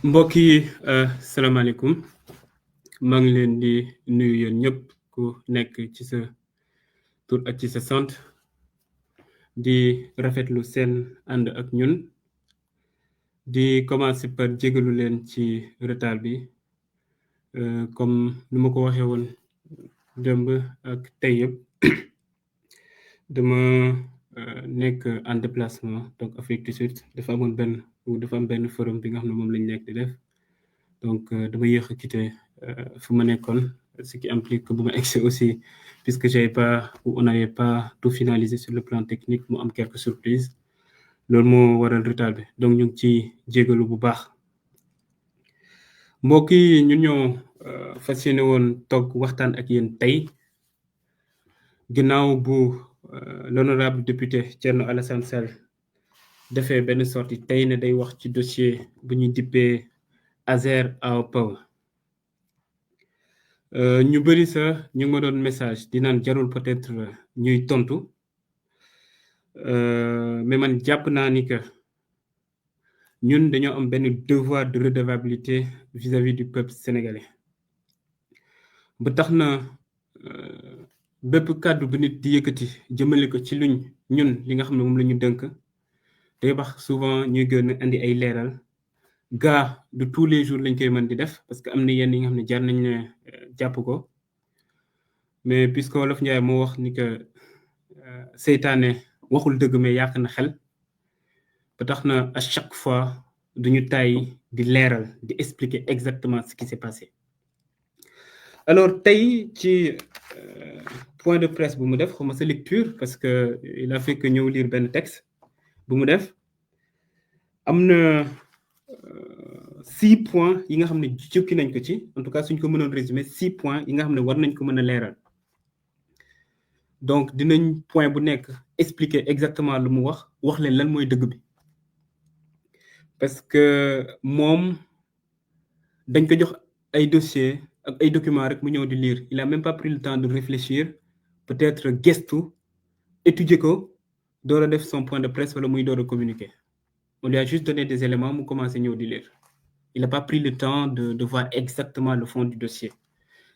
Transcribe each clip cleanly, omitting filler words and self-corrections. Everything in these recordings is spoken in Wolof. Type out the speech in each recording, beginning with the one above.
mbokk yi salaamaaleykum maa ngi leen di nuyu yéen ñëpp ku nekk ci sa tur ak ci sa sant di rafetlu seen ànd ak ñun di commencer par jégalu leen ci retard bi comme nu ma ko waxee woon démb ak tey yëpp dama nekk en déplacement donc Afrique du Sud dafa am benn forum bi nga xam ne moom lañ nekk di def donc dama yéex a quitté fu ma nekkoon ce qui implique que bu ma egsi aussi puisque on n'avait pas tout finalisé sur le plan technique mu am quelques surprises loolu moo waral retard bi donc ñu ngi ci jégalu bu baax mbokk yi ñun ñoo fas yéene woon toog waxtaan ak yéen tey ginnaaw bu l'honorable député Thierno Alassane Sall defee benn sortie tey ne day wax ci dossier bu ñuy dippee Azer Ao Power ñu bëri sax ñu ngi ma doon message di naan jarul peut-être ñuy tontu mais man jàpp naa ni que ñun dañoo am benn devoir de redevabilité vis-à-vis du peuple sénégalais ba tax na bépp kàddu bu nit di yëkkati jëmale ko ci ñun li nga xam ne moom la ñu dënk day wax souvent ñuy gën a indi ay leeral gaa de tous les jours lañ koy mën di def parce que am na yenn yi nga xam ne jar nañ ne jàpp ko mais puisque Wolof Njaay moo wax ni que seytaane waxul dëgg mais yàq na xel ba tax na à chaque fois duñu tàyyi di leeral di expliquer exactement ce qui s'est passé alors tey ci point de presse bu mu def xawma sa lecture parce que il a fait que ñëw lire benn texte bu mu def am na 6 points yi nga xam ne jukki nañ ko ci en tout cas suñ ko mënoon résumer 6 points yi nga xam ne war nañ ko mën a leeral donc dinañ point bu nekk expliquer exactement lu mu wax leen lan mooy dëgg bi parce que moom dañ ko jox ay dossiers ak ay documents rek mu ñëw di lire il a même pas pris le temps de réfléchir peut-être gestu étudier ko door a def son point de presse wala muy door a communiquer on lui a juste donné des éléments mu commencé ñëw di lire il n'a pas pris le temps de voir exactement le fond du dossier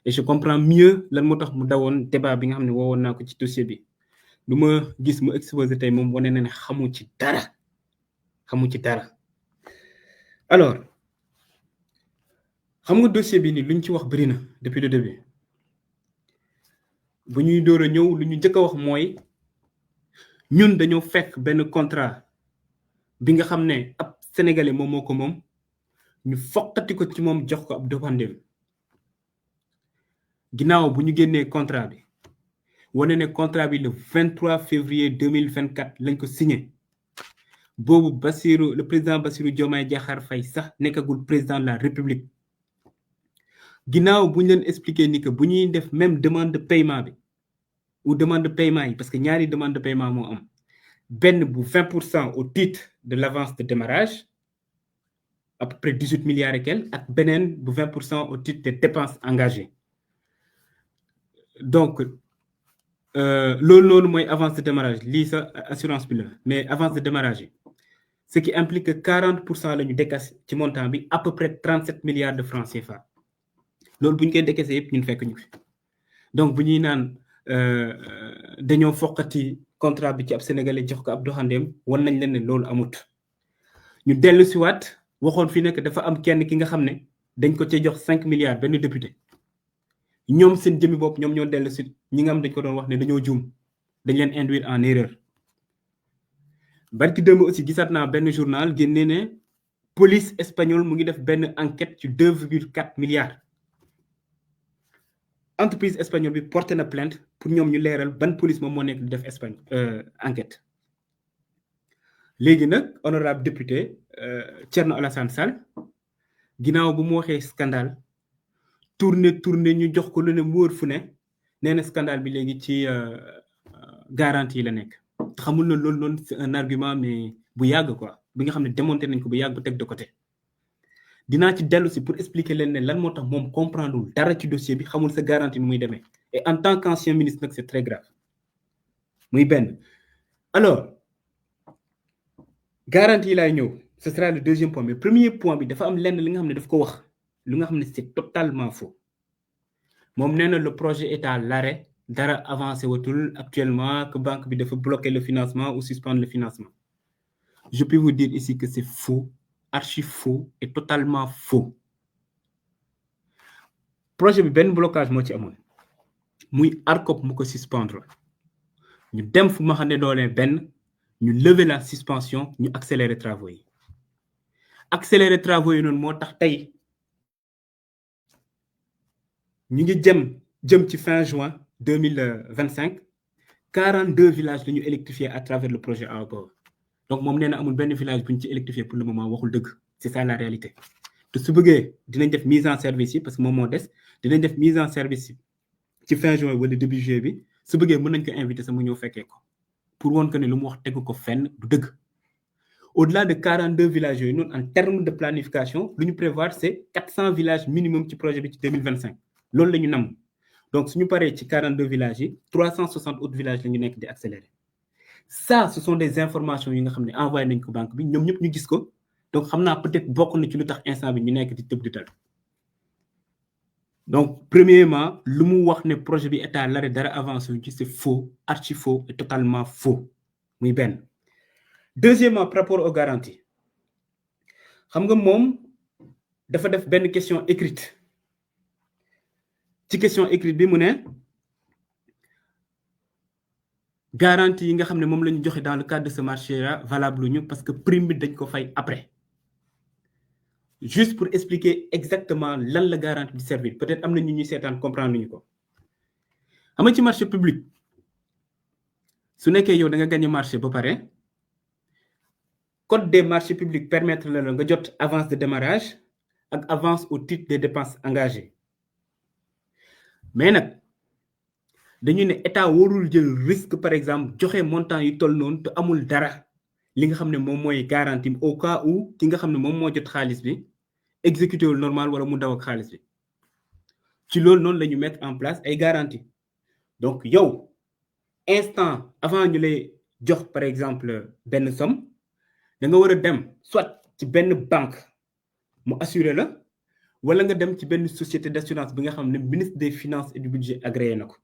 et je comprends mieux lan moo tax mu dawoon débat bi nga xam ne woowoon naa ko ci dossier bi lu ma gis mu exposé tey moom wane na ne xamu ci dara alors xam nga dossier bi ni luñ ci wax bëri na depuis le début bu ñuy door a ñëw lu ñu njëkk a wax mooy ñun dañoo fekk benn contrat bi nga xam ne ab sénégalais moom moo ko moom ñu foqati ko ci moom jox ko ab doxandéem ginnaaw bu ñu génnee contrat bi wane ne contrat bi le 23 février 2024 lañ ko signé boobu le président Bassirou Diomaye Diakhar Faye sax nekkagul président de la République ginnaaw bu ñu leen expliqué ni que bu ñuy def même demande de paiement bi ou demande de paiement yi parce que ñaari demande de paiement moo am benn bu 20% au titre de l'avance de démarrage à peu près 18 milliards et quelques ak beneen bu 20% au titre des dépenses engagées donc loolu noonu mooy avance de démarrage lii sa assurance bi la mais avance de démarrage yi ce qui implique que 40% la ñu décaissé ci montant bi à peu près 37 milliards de francs CFA loolu bu ñu koy décaissé yëpp ñun fekk ñu fi donc bu ñuy naan dañoo foqati contrat bi ci ab sénégalais jox ko ab doxandeem wan nañ leen ne loolu amut ñu dellu si waat waxoon fi nekk dafa am kenn ki nga xam ne dañ ko ci jox 5 milliards benn député ñoom seen jëmi bopp ñoom ñoo dellu si ñi nga xam dañ ko doon wax ne dañoo juum dañ leen induire en erreur barki démb aussi gisaat naa benn journal génne ne police espagnole mu ngi def benn enquête ci 2,4 milliards entreprise espagnole bi porté na plainte pour ñoom ñu leeral ban police moom moo nekk di def Espagne enquête léegi nag honorable député Thierno Alassane Sall ginnaaw bu mu waxee scandale tourné ñu jox ko lu ne mu wóor fu ne nee na scandale bi léegi ci garantie la nekk xamul na loolu noonu c'est un argument mais bu yàgg quoi bi nga xam ne démonté nañ ko bu yàgg ba teg de côté dinaa ci dellu si pour expliquer leen ne lan moo tax moom comprendre dara ci dossier bi xamul sa garantie nu muy demee et en tant qu'ancien ministre nag c'est très grave muy benn alors garantie laay ñëw ce sera le deuxième point mais premier point bi dafa am lenn li nga xam ne daf ko wax lu nga xam ne c'est totalement faux moom nee na le projet est à l'arrêt dara avancé watul actuellement que banque bi dafa bloquer le financement ou suspendre le financement je peux vous dire ici que c'est faux archi faux et totalement faux projet bi benn blocage moo ci amoon muy ARCOP mu ko suspendre ñu dem fu ma xam ne doolee benn ñu lever la suspension ñu accélérer travaux yi accélérer travaux yi noonu moo tax tey ñu ngi jëm ci fin juin 2025 42 villages la ñu électrifié à travers le projet AOPOR donc moom nee na amul benn village bu ñu ci électrifié pour le moment waxul dëgg c'est ça la réalité te su bëggee dinañ def mise en service yi parce que moom moo des dinañ def mise en service yi ci fin juin wala début juillet bi su bëggee mën nañ ko inviter sama ñëw fekkee ko pour woon que ne lu mu wax tegu ko fenn du dëgg au-delà de 42 villages yooyu noonu en termes de planification lu ñu prévoir c'est 400 villages minimum ci projet bi ci 2025 loolu la ñu nam donc suñu paree ci 42 villages yi 360 autres villages la ñu nekk di accélérer ça ce sont des informations yi nga xam ne envoyé nañ ko banque bi ñoom ñëpp ñu gis ko donc xam naa peut-être bokk na ci lu tax instant bi ñu nekk di tëb di dal donc premièrement lu mu wax ne projet bi est à l'arrêt dara avancé ci c'est faux archi faux et totalement faux muy benn deuxièmement par rapport aux garanties xam nga moom dafa def benn question écrite ci question écrite bi mu ne garantie yi nga xam ne moom la ñu joxe dans le cadre de ce marché là valable ñu parce que prime bi dañ ko fay après juste pour expliquer exactement lan la garantie di servir peut-être am na ñu ñuy seetaan comprendre ñu ko xam nga ci marché public su nekkee yow da nga gagné marché ba pare code des marchés publics permettre la nga jot avance de démarrage ak avance au titre des dépenses engagées mais nag dañu ne état warul jël risque par exemple joxe montant yu toll noonu te amul dara li nga xam ne moom mooy garantie au cas où ki nga xam ne moom moo jot xaalis bi exécuté wul normal wala mu daw ak xaalis bi ci loolu noonu la ñu mettre en place ay garantie donc yow instant avant ñu lay jox par exemple benn somme da nga war a dem soit ci benn banque mu assurer la wala nga dem ci benn société d'assurance bi nga xam ne ministre des finances et du budget agréé na ko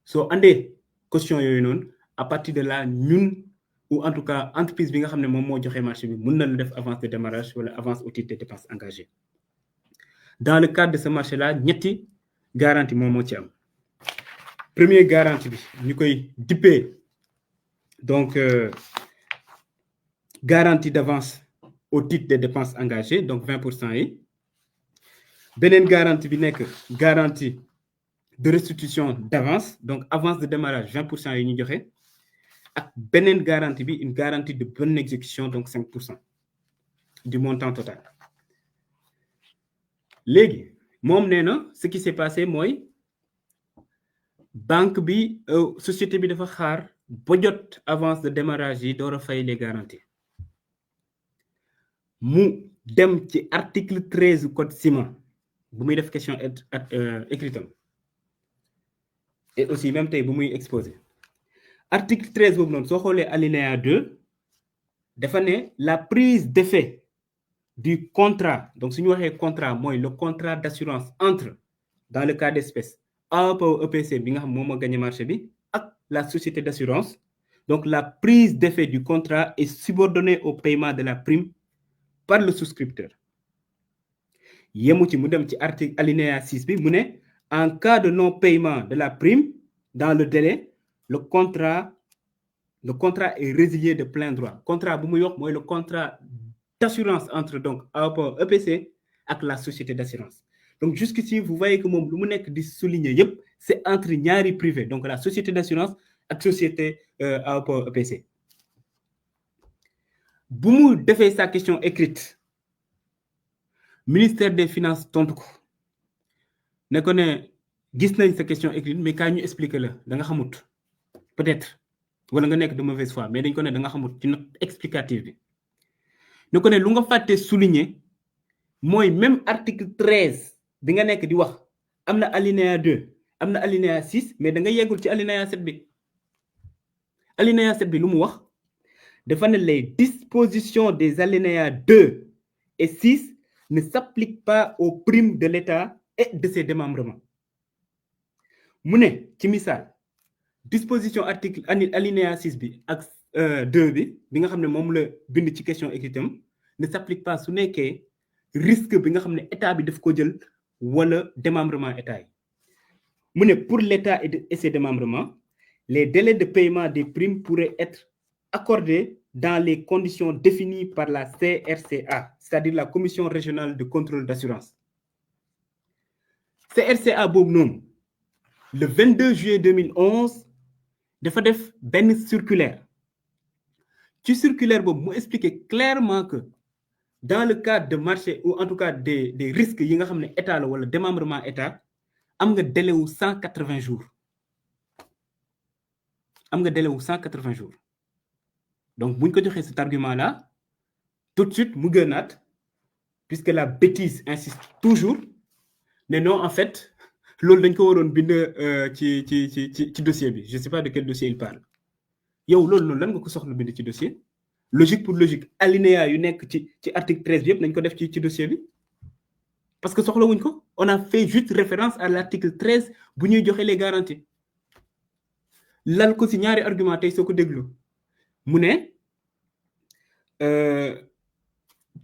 soo andee caution yooyu noonu à partir de là ñun ou en tout cas entreprise bi nga xam ne moom moo joxe marché bi mën na la def avance de démarrage wala avance au titre des dépenses engagées dans le cadre de ce marché là ñetti garantie moom moo ci am première garantie bi ñu koy dippee donc garantie d'avance au titre des dépenses engagées donc 20% yi beneen garantie bi nekk garantie de restitution d'avance donc avance de démarrage 20% yi ñu joxe ak beneen garantie bi une garantie de bonne exécution donc 5% du montant total léegi moom nee na ce qui s'est passé mooy banque bi société bi dafa xaar ba jot avance de démarrage yi door a fay les garanties mu dem ci article 13 code ciment bu muy def question écritam et aussi même tey bu muy exposé article 13 boobu noonu soo xoolee alinéa 2 dafa ne la prise d'effet du contrat donc su ñu waxee contrat mooy le contrat d'assurance entre dans le cas d'espèce AOPO EPC bi nga xam moom moo gagné marché bi ak la société d'assurance donc la prise d'effet du contrat est subordonnée au paiement de la prime par le souscripteur yemu ci mu dem ci article alinéa 6 bi mu ne en cas de non-paiement de la prime dans le délai le contrat est résilié de plein droit contrat bu muy wax mooy le contrat d'assurance entre donc AOPO EPC ak la société d'assurance donc jusqu'ici vous voyez que moom lu mu nekk di souligner yépp c'est entre ñaari privé donc la société d'assurance ak société AOPO EPC bu mu defee sa question écrite ministère des finances tontu ko ne ko ne gis nañ sa question écrite mais kaay ñu expliquer la da nga xamut peut-être wala nga nekk de mauvaise foi mais dañ ko ne da nga xamut ci note explicative bi ne ko ne lu nga fàtte souligner mooy même article 13 bi nga nekk di wax am na alinéa 2 am na alinéa 6 mais da nga yeggul ci alinéa 7 bi alinéa 7 bi lu mu wax les dispositions des alinéas 2 et 6 ne s'appliquent pas aux primes de l'État et de ses démembrements. Mu ne ci misaal disposition article alinéa 6 bi ak 2 bi nga xam ne moom la bind ci question écrite ne s'applique pas su nekkee risque bi nga xam ne état bi daf ko jël wala démembrement état yi. Mu ne pour l'État et ses démembrements, les délais de paiement des primes pourraient être accordés dans les conditions définies par la CRCA, c'est-à-dire la Commission régionale de contrôle d'assurance. CRCA boobu noonu le 22 juillet 2011 dafa def benn circulaire ci circulaire boobu mu expliquer clairement que dans le cadre de marché ou en tout cas des risques yi nga xam ne état la wala démembrement état am nga délai wu 180 jours am nga délai wu 180 jours donc bu ñu ko joxee cet argument là tout de suite mu gënaat puisque la bêtise insiste toujours mais non en fait loolu dañ ko waroon bind ci dossier bi je sais pas de quel dossier il parle yow loolu noonu lan nga ko soxla bind ci dossier logique pour logique alinéa yu nekk ci article 13 bi yëpp nañ ko def ci dossier bi parce que soxla wuñ ko on a fait juste référence à l'article 13 bu ñuy joxe les garanties lal ko ci ñaari argument tey soo ko déglu mu ne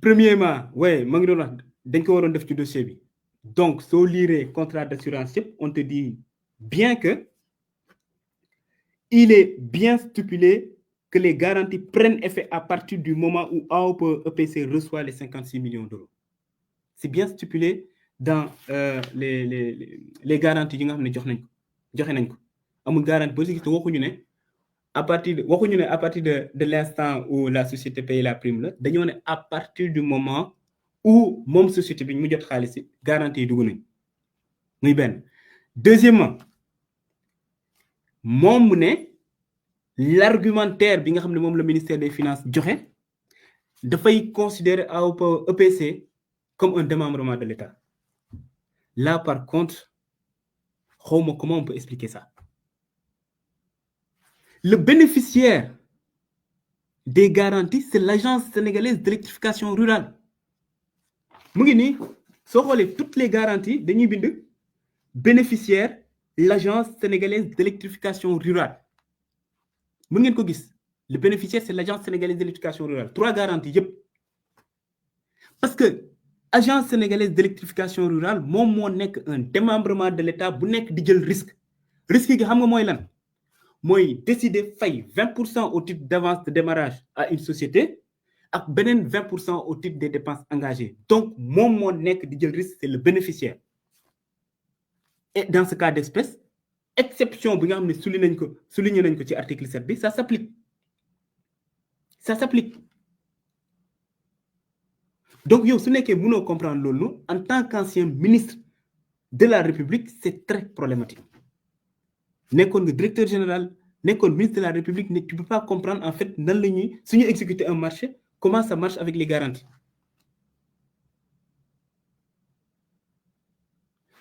premièrement ouais ma ngi doon wax dañ ko waroon def ci dossier bi donc soo lire contrat d'assurance yëpp on te dit bien que il est bien stipulé que les garanties prennent effet à partir du moment où AOPE EPC reçoit les 56 millions d'euros. C'est bien stipulé dans les garanties yi nga xam ne joxe nañ ko amul garantie boo si gis te waxuñu ne à partir de l'instant où la société paye la prime la dañoo ne à partir du moment où moom société bi mu jot xaalis yi garantie yi dugg nañ muy benn. Deuxièmement moom mu ne l'argumentaire bi nga xam ne moom le ministère des finances joxe dafay considérer AOPE EPC comme un démembrement de l'État. Là par contre xawma comment on peut expliquer ça. Le bénéficiaire des garanties c'est l'agence sénégalaise d'électrification rurale mu ngi nii soo xoolee toutes les garanties dañuy bind bénéficiaire l'agence sénégalaise d'électrification rurale mën ngeen ko gis le bénéficiaire c'est l'agence sénégalaise d'électrification rurale 3 garanties yëpp parce que agence sénégalaise d'électrification rurale moom moo nekk un démembrement de l'État bu nekk di jël risque gi xam nga mooy lan mooy décider fay 20% au titre d'avance de démarrage à une société ak beneen 20% au titre des dépenses engagées donc moom moo nekk di jël risque c'est le bénéficiaire et dans ce cas d'espèce exception bi nga xam ne souligné nañ ko ci article 7 bi ça s'applique donc yow su nekkee mënoo comprendre loolu en tant qu'ancien ministre de la République c'est très problématique nekkoon nga directeur général nekkoon ministre de la République ne tu peux pas comprendre en fait nan la ñuy suñu exécuter un marché comment ça marche avec les garanties.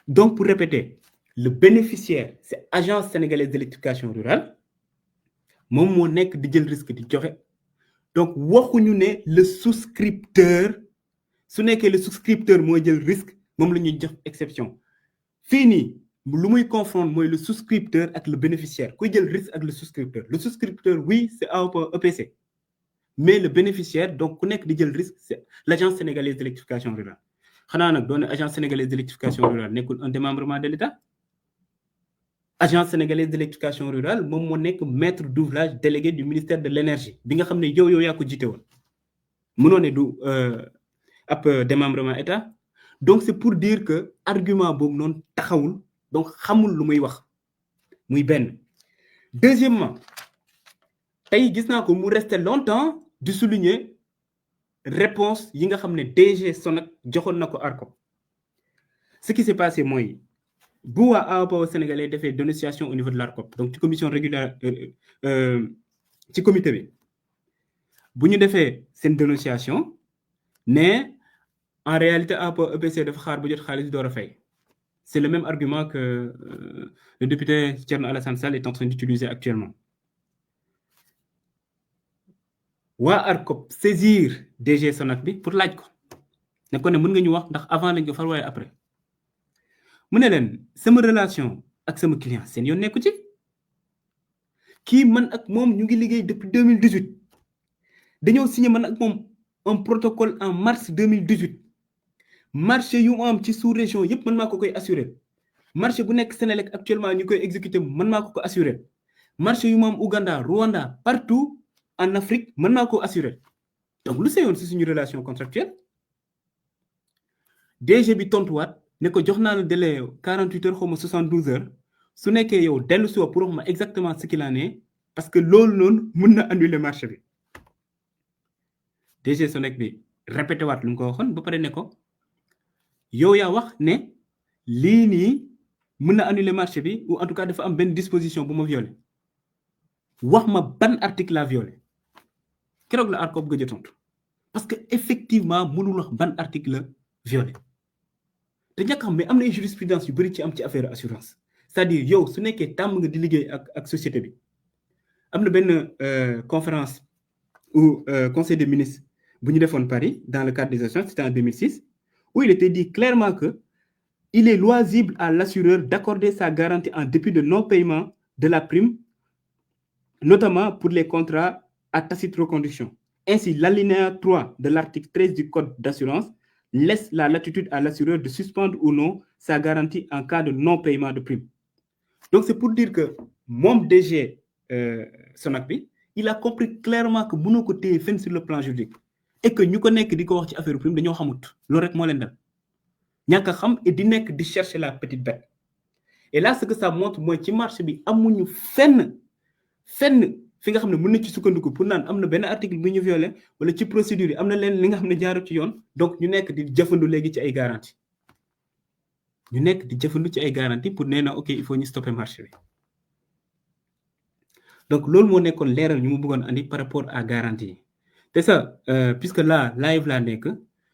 Donc pour répéter le bénéficiaire c'est agence sénégalaise d'électrification rurale moom moo nekk di jël risque di joxe donc waxuñu ne le souscripteur su nekkee le souscripteur mooy jël risque moom la ñuy jox exception fii nii lu muy confondre mooy le souscripteur ak le bénéficiaire kuy jël risque ak le souscripteur oui c'est AOPE EPC mais le bénéficiaire donc ku nekk di jël risque c'est l'agence sénégalaise d'électrification rurale xanaa nag doon agence sénégalaise d'électrification rurale nekkul un démembrement de l'État agence sénégalaise d'électrification rurale moom moo nekk maître d'ouvrage délégué du ministère de l'énergie bi nga xam ne yow yaa ko jiite woon mënoo ne du ab démembrement État donc c'est pour dire que argument boobu noonu taxawul donc xamul lu muy wax muy benn. Deuxièmement tey gis naa ko mu resté longtemps di souligner réponse yi nga xam ne DG Sonac joxoon na ko ARCOP ce qui s'est passé mooy bu waa AOPE sénégalais defee dénonciation au niveau de l'ARCOP donc ci commission régulière ci comité bi bu ñu defee seen dénonciation ne en réalité AOPE EPC dafa xaar bu jot xaalis door a fay c'est le même argument que le député Thierno Alassane Sall est en train d'utiliser actuellement waa ARCOP saisir DG Sonac bi pour laaj ko ne ko ne mën nga ñu wax ndax avant lañ ko fal waaye après mu ne leen sama relation ak sama client seen yoon nekku ci kii man ak moom ñu ngi liggéey depuis 2018 dañoo signé man ak moom un protocole en mars 2018 marché yu mu am ci sous-région yëpp man maa ko koy assuré marché bu nekk Sénélec actuellement ñu koy exécuté man maa ko assuré marché yu mu am Ouganda Rwanda partout en Afrique man maa ko assuré donc lu seyoon si suñu relation contractuelle DG bi tontuwaat ne ko jox naa la délai 48 heures xaw ma 72 heures su nekkee yow dellu si pour wax ma exactement ce qu'il en est parce que loolu noonu mën na annuler marché bi DG Sonac bi répété waat lu mu ko waxoon ba pare ne ko yow yaa wax ne lii nii mën na annuler marché bi ou en tout cas dafa am benn disposition bu ma violé wax ma ban article la violé keroog la ARCOP gëj a tontu parce que effectivement mënul wax ban article la violé te ñàkk xam mais am na jurisprudence yu bëri ci am ci affaire assurance c'est-à-dire yow su nekkee tàmm nga di liggéey ak société bi am na benn conférence ou conseil des ministres bu ñu defoon Paris dans le cadre des assurances, c'était en 2006 où il était dit clairement que il est loisible à l'assureur d'accorder sa garantie en dépit de non-paiement de la prime, notamment pour les contrats à tacite reconduction. Ainsi, l'alinéa 3 de l'article 13 du Code d'assurance laisse la latitude à l'assureur de suspendre ou non sa garantie en cas de non-paiement de prime. Donc, c'est pour dire que mon DG Sonac bi, il a compris clairement que mënoo ko téye fenn sur le plan juridique et que ñu ko nekk di ko wax ci affaire prime dañoo xamut loolu rek moo leen dal ñàkk a xam et di nekk di chercher la petite bête. Et là, ce que ça montre mooy ci marché bi amuñu fenn fi nga xam ne mën na ci sukkandiku pour naan am na benn article bu ñu violé wala ci procédure yi am na leen li nga xam ne jaaru ci yoon donc ñu nekk di jëfandu léegi ci ay garantie pour nee na ok il faut ñu stopper marché bi donc loolu moo nekkoon leeral ñu mu bëggoon andi par rapport à garantie yi te ça puisque là live laa nekk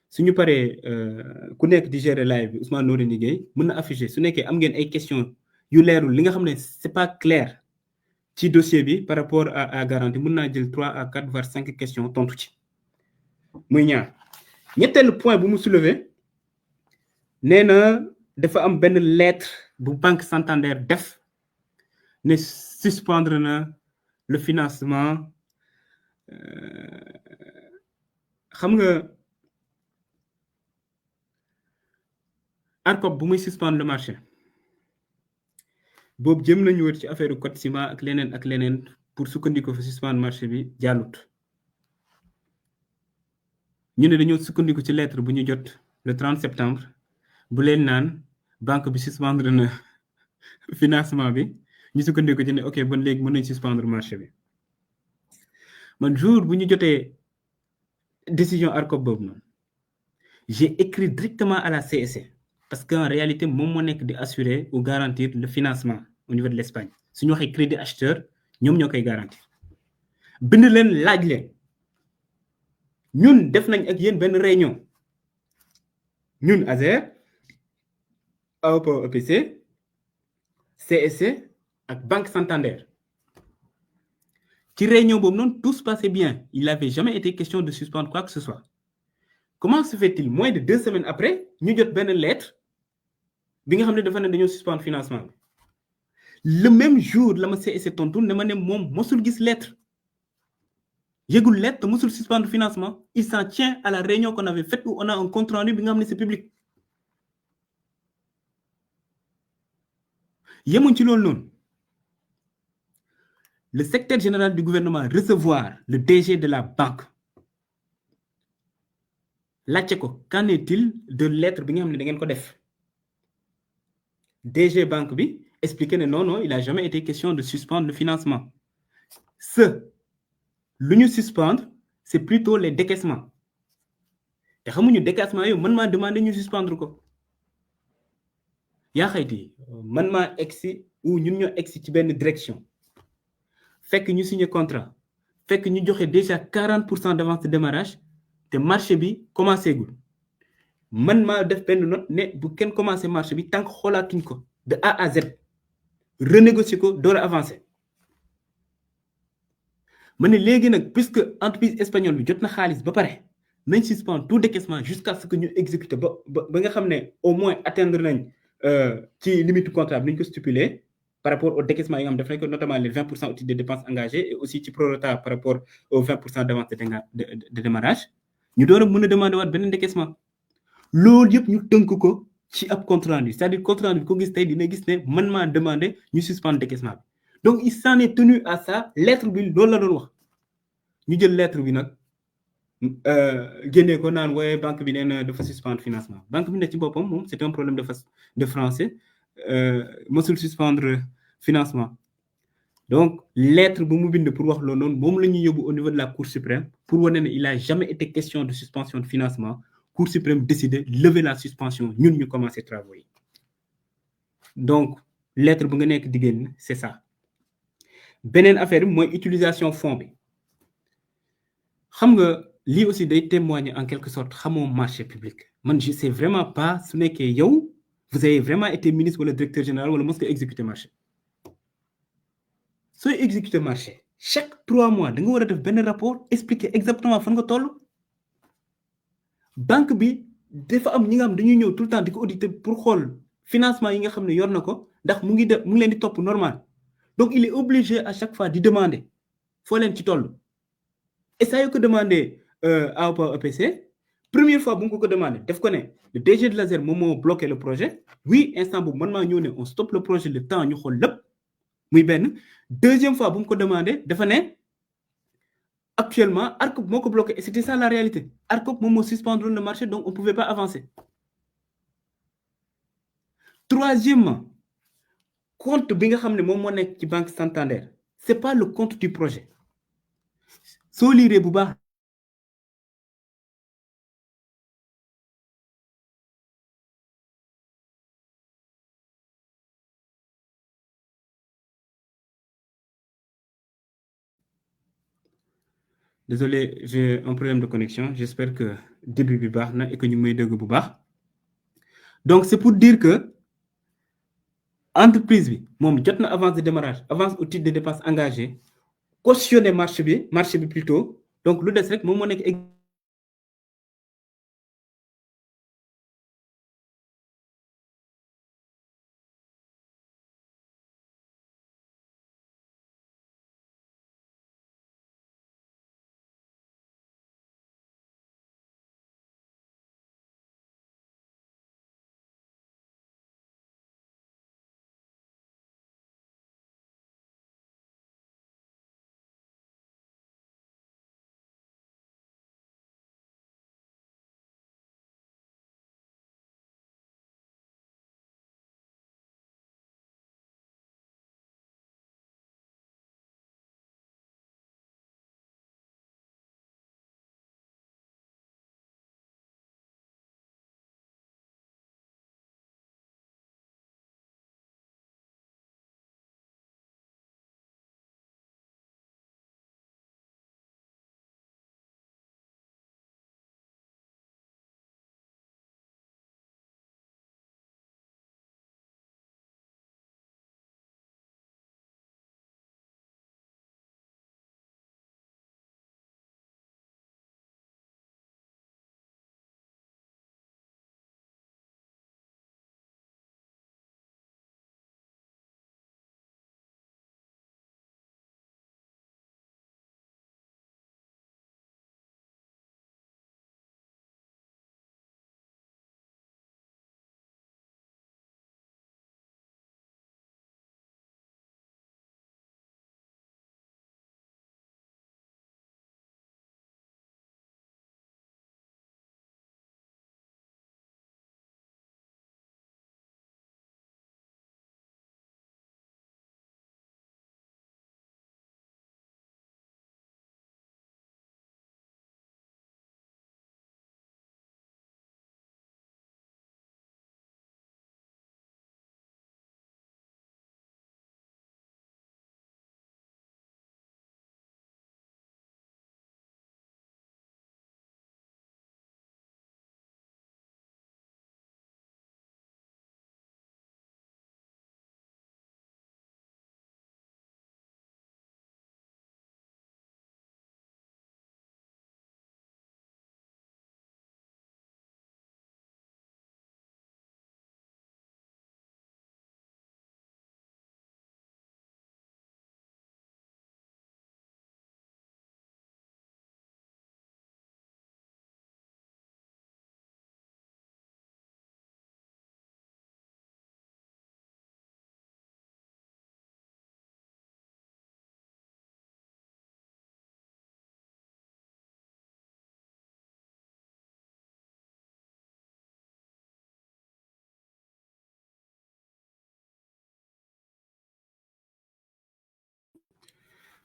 suñu paree ku nekk di gérer live bi Ousmane Noreyni Gueye mën na afficher su nekkee am ngeen ay questions yu leerul li nga xam ne c'est pas clair ci dossier bi par rapport à garantie mën naa jël 3 à 4 voire 5 questions tontu ci muy ñaar ñetteelu point bu mu soulever nee na dafa am benn lettre bu Banque Santander def ne suspendre na le financement xam nga ARCOP bu muy suspendre le marché boobu jëm nañu wër ci affaire code ciment ak leneen pour sukkandiku fa suspendre marché bi jàllut ñu ne dañoo sukkandiku ci lettre bu ñu jot le 30 septembre bu leen naan banque bi suspendre na financement bi ñu sukkandiku ci ne ok bon léegi mën nañ suspendre marché bi man jour bu ñu jotee décision ARCOP boobu noonu j'ai écrit directement à la CSC parce qu'en réalité moom moo nekk di assurer ou garantir le financement au niveau de l'Espagne suñu waxee crédit acheteur ñoom ñoo koy garantir bind leen laaj leen ñun def nañ ak yéen benn réunion ñun ASER AOPA EPC CSC ak Banque Santander ci réunion boobu noonu tout se passait bien il n'avait jamais été question de suspendre quoi que ce soit comment se fait-il moins de 2 semaines après ñu jot benn lettre bi nga xam ne dafa ne dañoo suspendre financement bi le même jour la ma CSC tontu ne ma ne moom mosul gis lettre yëgul lettre te mosul suspendre financement il s'en tient à la réunion qu'on avait faite où on a un compte rendu bi nga xam ne c'est public yemuñ ci loolu noonu le secrétaire général du gouvernement recevoir le DG de la banque laajte ko qu'en est-il de lettre bi nga xam ne da ngeen ko def DG banque bi expliqué ne non il a jamais été question de suspendre le financement lu ñu suspendre c'est plutôt les décaissements te xamuñu décaissement yooyu man maa demandé ñu suspendre ko yaa xayti man maa egsi ou ñun ñoo egsi ci benn direction fekk ñu signé contrat fekk ñu joxe déjà 40% d'avance de démarrage te marché bi commencé gul man maa def benn note ne bu kenn commencé marché bi tant que xoolaatuñ ko de A à Z renégocier ko door a avancer ma ne léegi nag puisque entreprise espagnole bi jot na xaalis ba pare nañ suspendre tout décaissement jusqu'à ce que ñu exécuter ba nga xam ne au moins atteindre nañ ci limite contrat bi nañ ko stipuler par rapport au décaissement yi nga xam def nañ ko notamment les 20% au titre des dépenses engagées et aussi ci prorata par rapport aux 20% d'avance de démarrage ñu door a mën a demander waat beneen décaissement loolu yëpp ñu tënk ko ci ab compte rendu c'est-à-dire compte rendu bi ko gis tey dina gis ne man maa demandé ñu suspendre décaissement bi donc il s'en est tenu à ça lettre bi loolu la doon wax ñu jël lettre bi nag génnee ko naan waaye banque bi nee na dafa suspendre financement banque bi ne ci boppam moom c'est un problème de français mësul suspendre financement donc lettre bu mu bind pour wax loolu noonu moom la ñuy yóbbu au niveau de la Cour suprême pour wane ne il a jamais été question de suspension de financement Cour suprême décidé lever la suspension ñun ñu commencé travaux yi donc lettre bu nga nekk di génn c'est ça beneen affaire bi mooy utilisation fonds bi xam nga lii aussi day témoigner en quelque sorte xamoo marché public man je sais vraiment pas su nekkee yow vous avez vraiment été ministre wala directeur général wala mos nga exécuter marché sooy exécuter marché chaque 3 mois da nga war a def benn rapport expliquer exactement fan nga toll banque bi dafa am ñi nga xam dañuy ñëw tout le temps di ko auditer pour xool financement yi nga xam ne yor na ko ndax mu ngi leen di topp normal donc il est obligé à chaque fois di demander foo leen ci toll et saa yoo ko demandé AOPA EPC première fois bu nga ko demandé def ko ne le DG de l'ASER moom moo bloqué le projet oui instant boobu man maa ñëw ne on stoppe le projet le temps ñu xool lépp muy benn deuxième fois bu mu ko demandé dafa ne actuellement ARCOP moo ko bloqué et c'était ça la réalité ARCOP moom moo suspendre le marché donc on pouvait pas avancer troisièmement compte bi nga xam ne moom moo nekk ci banque Santander c'est pas le compte du projet soo liiree bu baax désolé j'ai un problème de connexion j'espère que début bi baax na et que ñu may dégg bu baax donc c'est pour dire que entreprise bi moom jot na avance de démarrage avance au titre des dépenses engagées cautionner marché bi plutôt donc lu des rek moom moo nekk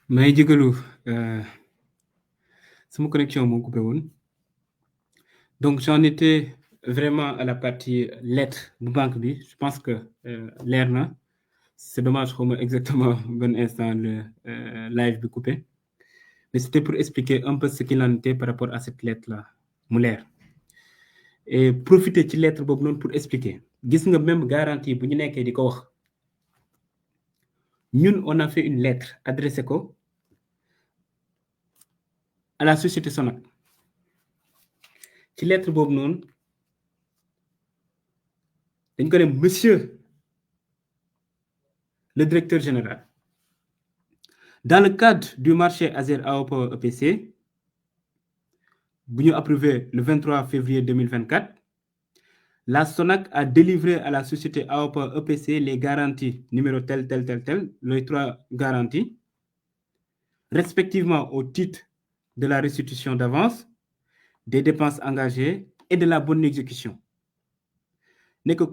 may jégalu sama connexion moo coupé woon donc j'en étais vraiment à la partie lettre bu banque bi je pense que leer na c'est dommage xawma exactement ban instant le live bi coupé mais c'était pour expliquer un peu ce qu'il en était par rapport à cette lettre là mu leer et profiter ci lettre boobu noonu pour expliquer gis nga même garantie bu ñu nekkee di ko wax ñun on a fait une lettre adressée ko à la société Sonac ci lettre boobu noonu dañ ko ne monsieur le directeur général dans le cadre du marché Azer AOPA EPC bu ñu approuvé le 23 février 2024 la Sonac a délivré à la société AOPA EPC les garanties numéro tel, les 3 garanties, respectivement au titre de la restitution d'avance, des dépenses engagées et de la bonne exécution. Mais que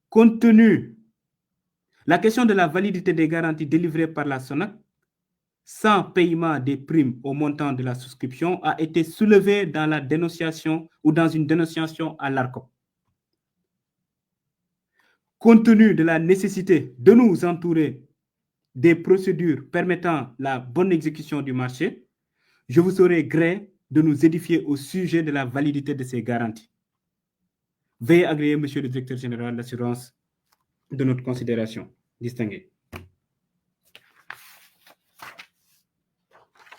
compte tenu la question de la validité des garanties délivrées par la Sonac, sans paiement des primes au montant de la souscription, a été soulevée dans la dénonciation ou dans une dénonciation à l'ARCOP. Compte tenu de la nécessité de nous entourer des procédures permettant la bonne exécution du marché, je vous aurai gré de nous édifier au sujet de la validité de ces garanties. Veuillez agréer, Monsieur le Directeur général, l'assurance de notre considération distinguée.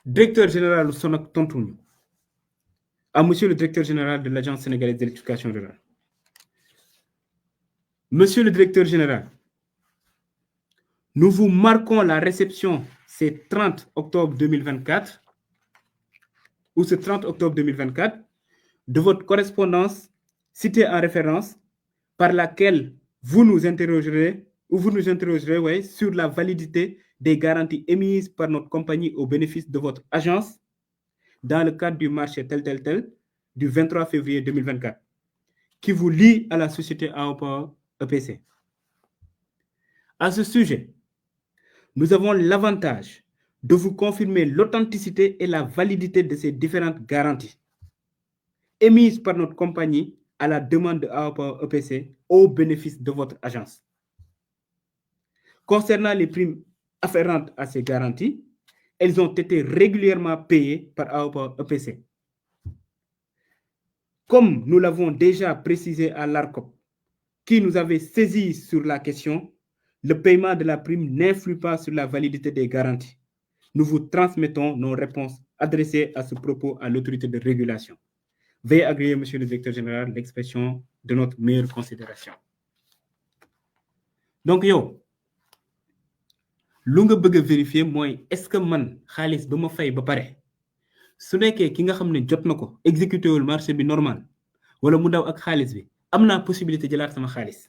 Directeur général Sonac tontuñu à Monsieur le Directeur général de l'Agence sénégalaise d'électrification rurale. Monsieur le Directeur général, nous vous marquons la réception ce 30 octobre 2024 ou ce 30 octobre 2024 de votre correspondance citée en référence par laquelle vous nous interrogerez sur la validité des garanties émises par notre compagnie au bénéfice de votre agence dans le cadre du marché tel du 23 février 2024 qui vous lie à la société AOPA EPC. À ce sujet, nous avons l'avantage de vous confirmer l'authenticité et la validité de ces différentes garanties émises par notre compagnie à la demande de AOPA EPC au bénéfice de votre agence. Concernant les primes afférentes à ces garanties, elles ont été régulièrement payées par AOPA EPC. Comme nous l'avons déjà précisé à l'ARCOP, qui nous avait saisi sur la question, le paiement de la prime n'influe pas sur la validité des garanties. Nous vous transmettons nos réponses adressées à ce propos à l'autorité de régulation. Veuillez agréer, Monsieur le Directeur général, l'expression de notre meilleure considération. Donc, yow, lu nga bëgg vérifier mooy est-ce que man xaalis ba ma fay ba pare su nekkee ki nga xam ne jot na ko exécuté wul marché bi normal wala mu daw ak xaalis bi am naa possibilité jëlaat sama xaalis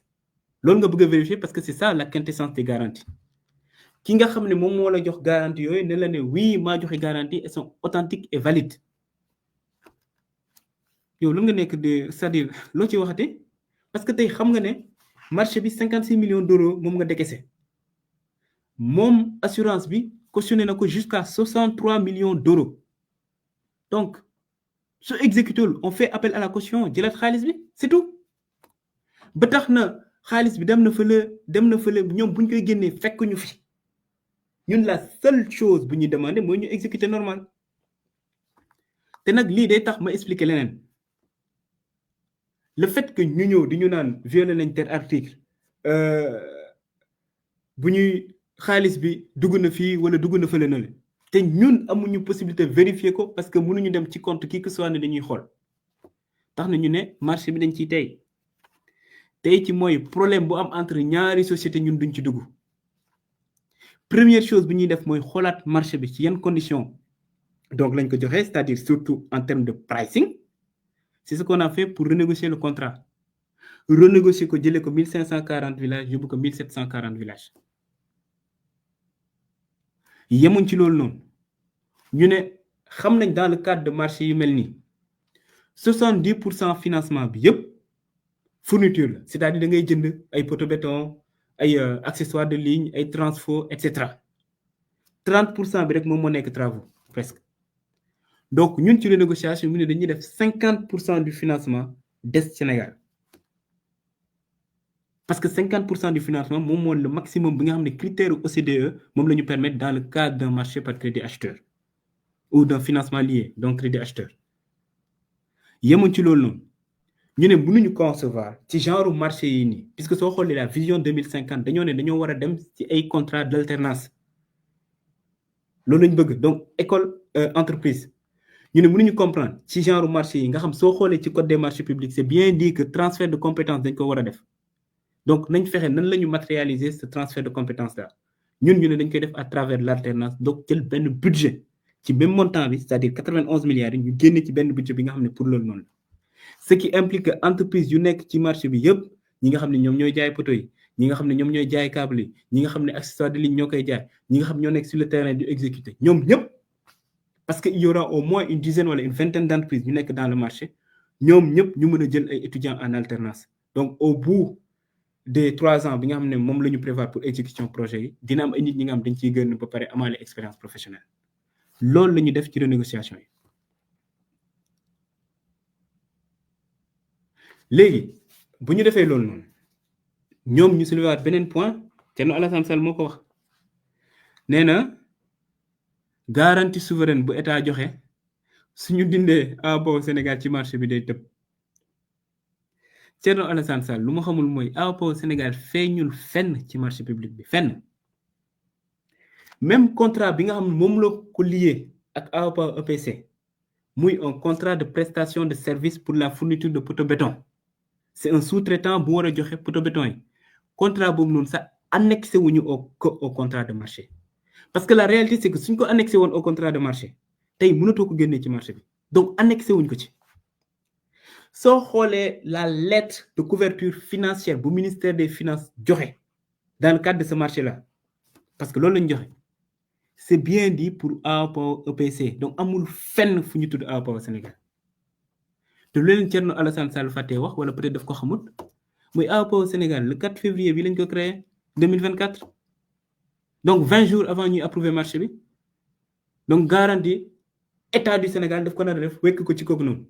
loolu nga bëgg vérifier parce que c'est ça la quintessence des garanties ki nga xam ne moom moo la jox garantie yooyu ne la ne oui maa joxe garantie elles sont authentiques et valides yow lu nga nekk de c'est-à-dire loo ci waxate parce que tey xam nga ne marché bi 56 millions d'euros moom nga décaissé moom assurance bi cautionné na ko jusqu'à 63 millions d'euros donc su exécuté on fait appel à la caution jëlaat xaalis bi c'est tout ba tax na xaalis bi dem na fële ñoom bu ñu koy génnee fekk ñu fi ñun la seule chose bu ñuy demandé mooy ñu exécuter normal te nag lii day tax ma expliquer leneen le fait que ñu ñëw di ñu naan violé nañ tel article bu ñuy xaalis bi dugg na fii wala dugg na fële na le te ñun amuñu possibilité vérifier ko parce que mënuñu dem ci compte qui que soit ne dañuy xool tax na ñu ne marché bi dañ ciy tey ci mooy problème bu am entre ñaari société ñun duñ ci dugg première chose bu ñuy def mooy xoolaat marché bi ci yan condition donc lañ ko joxe c'est-à-dire surtout en termes de pricing c'est ce qu'on a fait pour renégocier le contrat renégocier ko jëlee ko 1540 villages yóbbu ko 1740 villages yemuñ ci loolu noonu ñu ne xam nañ dans le cadre de marché yu mel nii 70% financement bi yëpp fourniture la c'est-à-dire da ngay jënd ay poteau béton ay accessoires de ligne ay transfo etc 30% bi rek moom moo nekk travaux presque donc ñun ci renégociation mu ne dañuy def 50% du financement des Sénégal parce que 50% du financement moom moo le maximum bi nga xam ne critère OCDE moom la ñu permettre dans le cadre d'un marché par crédit acheteur ou d'un financement lié donc crédit acheteur yemuñ ci loolu noonu ñu ne mënuñu concevoir ci genre marché yi nii puisque soo xoolee la vision 2050 dañoo ne dañoo war a dem ci ay contrat d'alternance loolu lañ bëgg donc école entreprise ñu ne mënuñu comprendre ci genre marché yi nga xam soo xoolee ci code des marchés publics c'est bien dit que transfert de compétences dañ ko war a def donc nañ fexe nan la ñu matérialiser ce transfert de compétences là ñun ñu ne dañ koy def à travers l'alternance donc jël benn budget ci même montant bi c'est-à-dire 91 milliards yi ñu génne ci benn budget bi nga xam ne pour loolu noonu ce qui implique que entreprise yu nekk ci marché bi yëpp ñi nga xam ne ñoom ñooy jaay poteau yi ñi nga xam ne ñoom ñooy jaay câble yi ñi nga xam ne accessoire de ligne ñoo koy jaay ñi nga xam ñoo nekk sur le terrain du exécuter ñoom ñëpp parce que il y aura au moins une dizaine wala une vingtaine d'entreprises yu nekk dans le marché ñoom ñëpp ñu mën a jël ay étudiants en alternance donc au bout des 3 ans bi nga xam ne moom la ñu prévoir pour exécution projet yi dina am ay nit ñi nga xam dañ ciy gën ba pare amaale expérience professionnelle loolu la ñu def ci renégociation yi léegi bu ñu defee loolu noonu ñoom ñu soulevé waat beneen point Thierno Alassane Sall moo ko wax nee na garantie souveraine bu état joxe suñu dindee AOPA Sénégal ci marché bi day tëb Thierno Alassane Sall lu ma xamul mooy AOPA Sénégal feeñul fenn ci marché public bi fenn même contrat bi nga xam ne moom la ko lié ak AOPA EPC muy un contrat de prestation de service pour la fourniture de poteau béton c'est un sous-traitant bu war a joxe poteau béton yi contrat boobu noonu sax annexé wuñu au contrat de marché parce que la réalité c'est que suñ ko annexé woon au contrat de marché tey mënatoo ko génnee ci marché bi donc annexé wuñ ko ci soo xoolee la lettre de couverture financière bu ministère des finances joxe dans le cadre de ce marché là parce que loolu lañ joxe c'est bien dit pour AOPA EPC donc amul fenn fu ñu tudd AOPA Sénégal te lu leen Thierno Alassane Sall fàttee wax wala peut-être daf ko xamut muy AOPA Sénégal le 4 février bi lañ ko créé 2024 donc 20 jours avant ñuy approuver marché bi donc garantie état du Sénégal daf ko nar a def wekk ko ci kooku noonu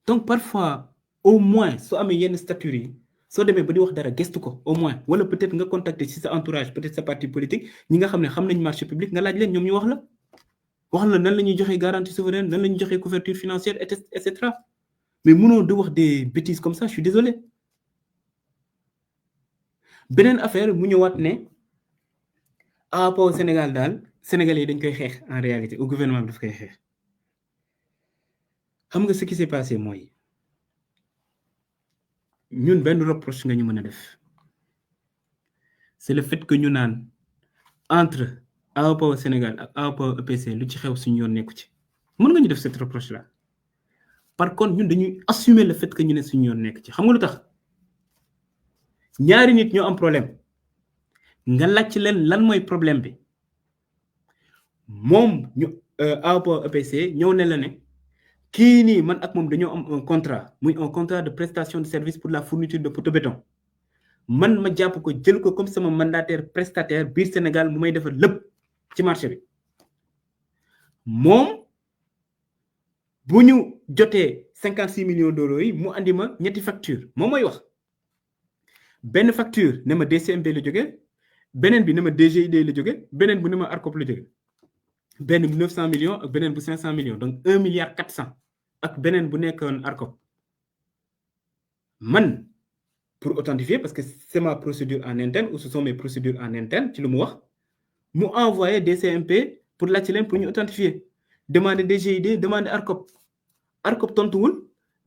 donc parfois au moins soo amee yenn statut yi soo demee ba di wax dara gestu ko au moins wala peut-être nga contacter ci sa entourage peut-être sa parti politique ñi nga xam ne xam nañ marché public nga laaj leen ñoom ñu wax la nan la ñuy joxee garantie souveraine nan la ñuy joxee couverture financière et cetera mais mënoo di wax des bêtises comme ça je suis désolé beneen affaire mu ñëwaat ne AOPA au Sénégal daal Sénégalais yi dañ koy xeex en réalité au gouvernement bi daf koy xeex xam nga ce qui s'est passé mooy ñun benn reproche nga ñu mën a def c'est le fait que ñu naan entre AOPA au Sénégal ak AOPA EPC lu ci xew suñu yoon nekku ci mën nga ñu def cette reproche là par contre ñun dañuy assumer le fait que ñu ne suñu yoon nekk ci xam nga lu tax ñaari nit ñoo am problème nga laaj leen lan mooy problème bi moom ñu AOPA EPC ñëw ne la ne kii nii man ak moom dañoo am un contrat muy un contrat de prestation de service pour la fourniture de poteau béton man ma jàpp ko jël ko comme sama mandataire prestataire biir Sénégal mu may defar lépp ci marché bi moom bu ñu jotee 56 millions d'euros yi mu andi ma ñetti facture moom mooy wax benn facture ne ma DCMP la jóge beneen bi ne ma DGID la jóge beneen bu ne ma ARCOP la jóge benn bu 900 millions ak beneen bu 500 millions donc 1 milliard 400 ak beneen bu nekkoon ARCOP man pour authentifier parce que c'est ma procédure en interne ou ce sont mes procédures en interne ci lu mu wax mu envoyé DCMP pour laaj leen pour ñu authentifier demander DGID demander ARCOP tontuwul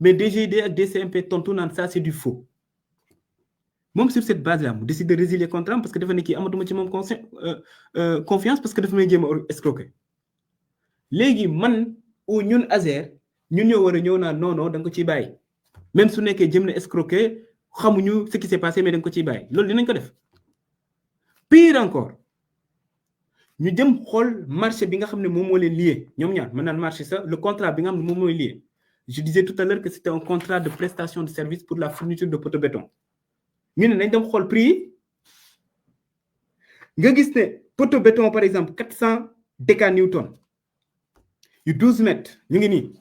mais DGID ak DCMP tontu naan ça c'est du faux moom sur cette base là mu décide de résilier contrat parce que dafa ne kii amatuma ci moom confiance parce que dafa may jéem a escroquer léegi man ou ñun ASER ñun ñoo war a ñëw naan non da nga ko ciy bàyyi même su nekkee jëm na escroquer xamuñu ce qui s'est passé mais da nga ko ciy bàyyi loolu dinañ ko def pire encore ñu jëm xool marché bi nga xam ne moom moo leen lié ñoom ñaar mën naan marché ça le contrat bi nga xam ne moom mooy lié je disais tout à l'heure que c'était un contrat de prestation de service pour la fourniture de poteau béton ñu ne nañ dem xool prix yi nga gis ne poteau béton par exemple 400 décanewtons yu 12 mètres ñu ngi nii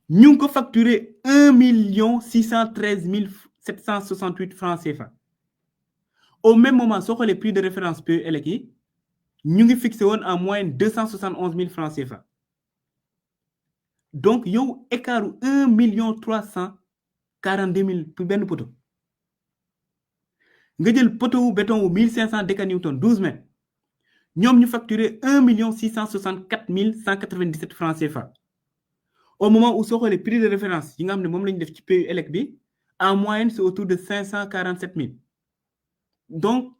ñu ngi ko facturé 1 613 768 francs CFA au même moment soo xoolee prix de référence PE ELEC yi ñu ngi fixé woon en moyenne 271 000 francs CFA donc yow écart 1 342 000 pour benn poteau nga jël poteau béton wu 1500 décanewtons 12 mètres ñoom ñu facturé 1 664 197 francs CFA au moment où soo xoolee prix de référence yi nga xam ne moom la ñu def ci PE ELEC bi en moyenne c'est autour de 547 000 donc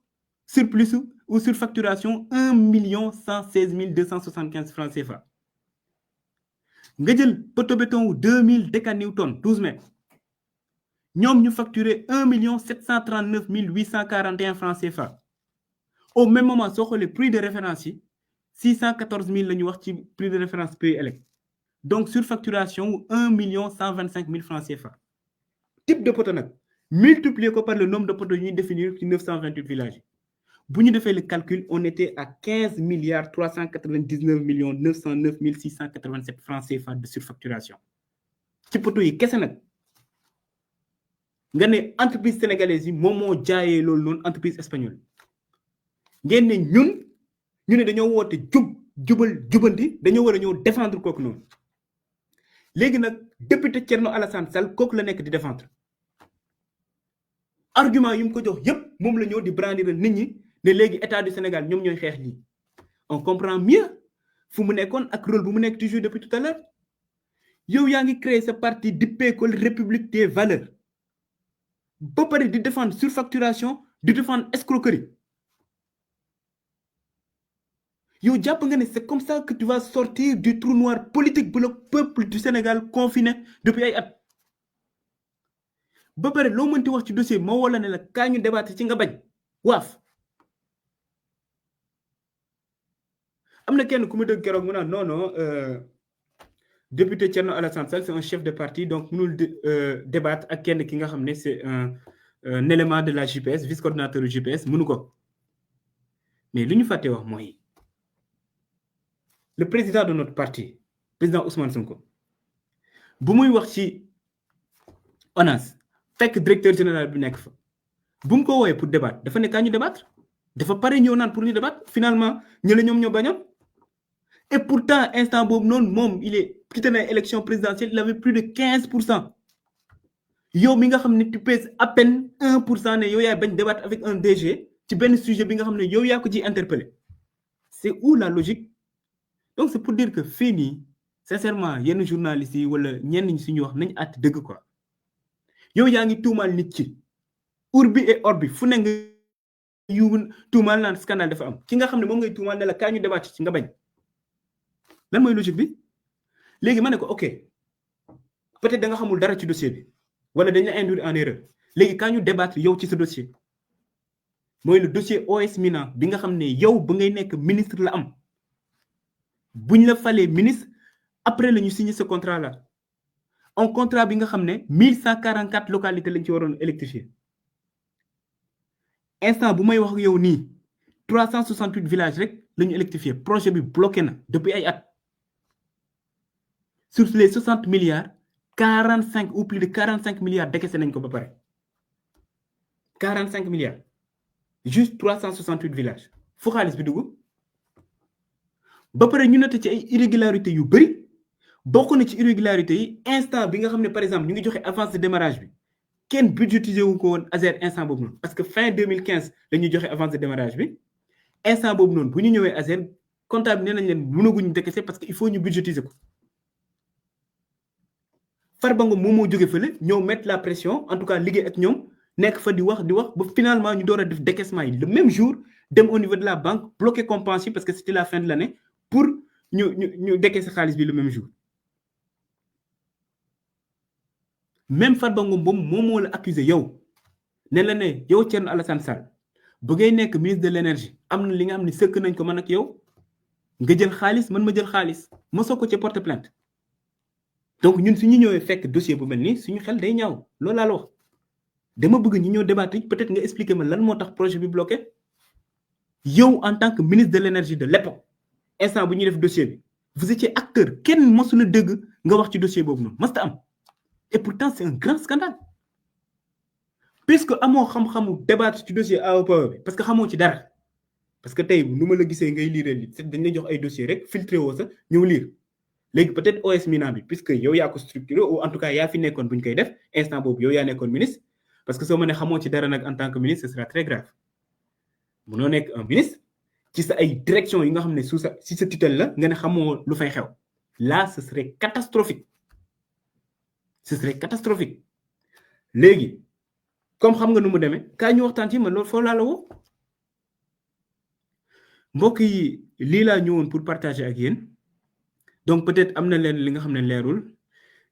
surplus ou surfacturation 1 116 275 francs CFA nga jël poteau béton wu 2000 décanewtons 12 mètres ñoom ñu facturé 1 739 841 francs CFA au même moment soo xoolee prix de référence yi 614 000 la ñu wax ci prix de référence PE ELEC donc surfacturation wu 1 125 000 francs CFA type de poteau nag multiplié ko par le nombre de poteaux ñuy définir ci 928 villages yi bu ñu defee le calcul on était à 15 399 909 687 francs CFA de surfacturation ci poteau yi kese nag nga ne entreprise sénégalaise yi moom moo jaayee loolu noonu entreprise espagnole ngeen ne ñu ne dañoo woote jubanti dañoo war a ñëw défendre kooku noonu léegi nag député Thierno Alassane Sall kooku la nekk di défendre argument yu mu ko jox yépp moom la ñëw di brandir nit ñi ne léegi état du Sénégal ñoom ñooy xeex lii on comprend mieux fu mu nekkoon ak rôle bu mu nekk toujours depuis tout à l'heure yow yaa ngi créer sa parti dippee ko République des valeurs ba pare di défendre surfacturation di défendre escroquerie yow jàpp nga ne c'est comme ça que tu vas sortir du trou noir politique bu le peuple du Sénégal confiné depuis ay at ba pare loo mënti wax ci dossier moo wala ne la kaa ñu débattre ci nga bañ waaf am na kenn ku ma dëgg keroog mu naan non député Thierno Alassane Sall c'est un chef de parti donc mënul débattre ak kenn ki nga xam ne c'est un élément de la JPS vice coordinateur du JPS mënu ko mais lu ñu fàtte wax mooy le président de notre parti président Ousmane Sonko bu muy wax ci ONAS fekk directeur général bi nekk fa bu mu ko woowee pour débattre dafa ne kaa ñu débattre dafa pare ñëw naan pour ñu débattre finalement ñële ñoom ñoo bañoon et pourtant instant boobu noonu moom il est quitté na élection présidentielle il avait plus de 15% yow mi nga xam ne tu pèses à peine 1% ne yow yaay bañ débattre avec un DG ci benn sujet bi nga xam ne yow yaa ko ci interpellé c'est où la logique donc c'est pour dire que fii nii sincèrement yenn journalistes yi wala ñenn ñi suñu wax nañ àtt dëgg quoi yow yaa ngi tuumaal nit ci urbi et orbi fu ne nga yu tuumaal naan scandale dafa am ki nga xam ne moom ngay tuumaal ne la kaa ñu débattre ci nga bañ lan mooy logique bi léegi ma ne ko ok peut-être da nga xamul dara ci dossier bi wala dañ la induire en erreur léegi kaa ñu débattre yow ci sa dossier mooy le dossier OS Minan bi nga xam ne yow ba ngay nekk ministre la am buñ la falee ministre après la ñu signé ce contrat là un contrat bi nga xam ne 1144 localités lañ ci waroon électrifier instant bu may wax ak yow nii 368 villages rek la ñu électrifier projet bi bloqué na depuis ay at sur les 60 milliards 45 ou plus de 45 milliards décaissé nañ ko ba pare 45 milliards juste 368 villages fu xaalis bi dugg ba pare ñu noté ci ay irrégularités yu bëri bokk na ci irrégularités yi instant bi nga xam ne par exemple ñu ngi joxe avance de démarrage bi kenn budgétisé wu ko woon ASER instant boobu noonu parce que fin 2015 la ñuy joxe avance de démarrage bi instant boobu noonu bu ñu ñëwee ASER comptable nee nañ leen mënaguñu décaisser parce que il faut ñu budgétiser ko Farba Ngom moom moo jóge fële ñëw mettre la pression en tout cas liggéey ak ñoom nekk fa di wax ba finalement ñu door a def décaissement yi le même jour dem au niveau de la banque bloquer compense yi parce que c'était la fin de l'année pour ñu décaisser xaalis bi le même jour même Farba Ngom boobu moom moo la accusé yow ne la ne yow Thierno Alassane Sall bu ngay nekk ministre de l'énergie am na li nga xam ne sëkk nañ ko man ak yow nga jël xaalis man ma jël xaalis mosoo ko ci porte plainte donc ñun suñu ñëwee fekk dossier bu mel nii suñu xel day ñaaw loolu laa la wax dama bëgg ñu ñëw débattre peut-être nga expliquer ma lan moo tax projet bi bloqué yow en tant que ministre de l'énergie de l'époque instant bu ñuy def dossier bi vous étiez acteur kenn mosu na dëgg nga wax ci dossier boobu noonu masta am et pourtant c'est un grand scandale puisque amoo xam-xamu débattre ci dossier AOPE bi parce que xamoo ci dara parce que tey nu ma la gisee ngay lire li dañ lay jox ay dossier rek filtré woo sa ñëw lire léegi peut-être OS Mina bi puisque yow yaa ko structuré ou en tout cas yaa fi nekkoon bu ñu koy def instant boobu yow yaa nekkoon ministre parce que soo ma ne xamoo ci dara nag en tant que ministre ce sera très grave munoo nekk un ministre ci sa ay direction yi nga xam ne sous sa si sa tutelle la nga ne xamoo lu fay xew là ce serait catastrophique léegi comme xam nga nu mu demee kaa ñu waxtaan ci man loolu foo laa la woo mbokk yi lii laa ñëwoon pour partager ak yéen donc peut-être am na leen li nga xam ne leerul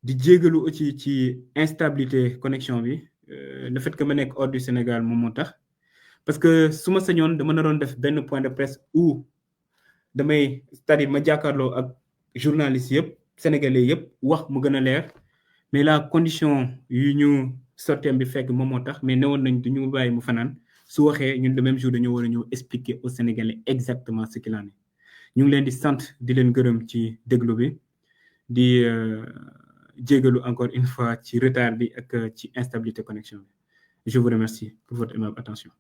di jégalu aussi ci instabilité connexion bi le fait que ma nekk hors du Sénégal moom moo tax parce que su ma sañoon dama naroon def benn point de presse où damay c'est-à-dire ma jàkkaarloo ak journalistes yëpp sénégalais yëpp wax mu gën a leer mais la condition yu ñu sorteem bi fekk moom moo tax mais newoon nañ du ñu bàyyi mu fanaan su waxee ñun le même jour dañoo war a ñëw expliquer aux Sénégalais exactement ce qu'il en est ñu ngi leen di sant di leen gërëm ci déglu bi di jégalu encore une fois ci retard bi ak ci instabilité connexion bi je vous remercie pour votre aimable attention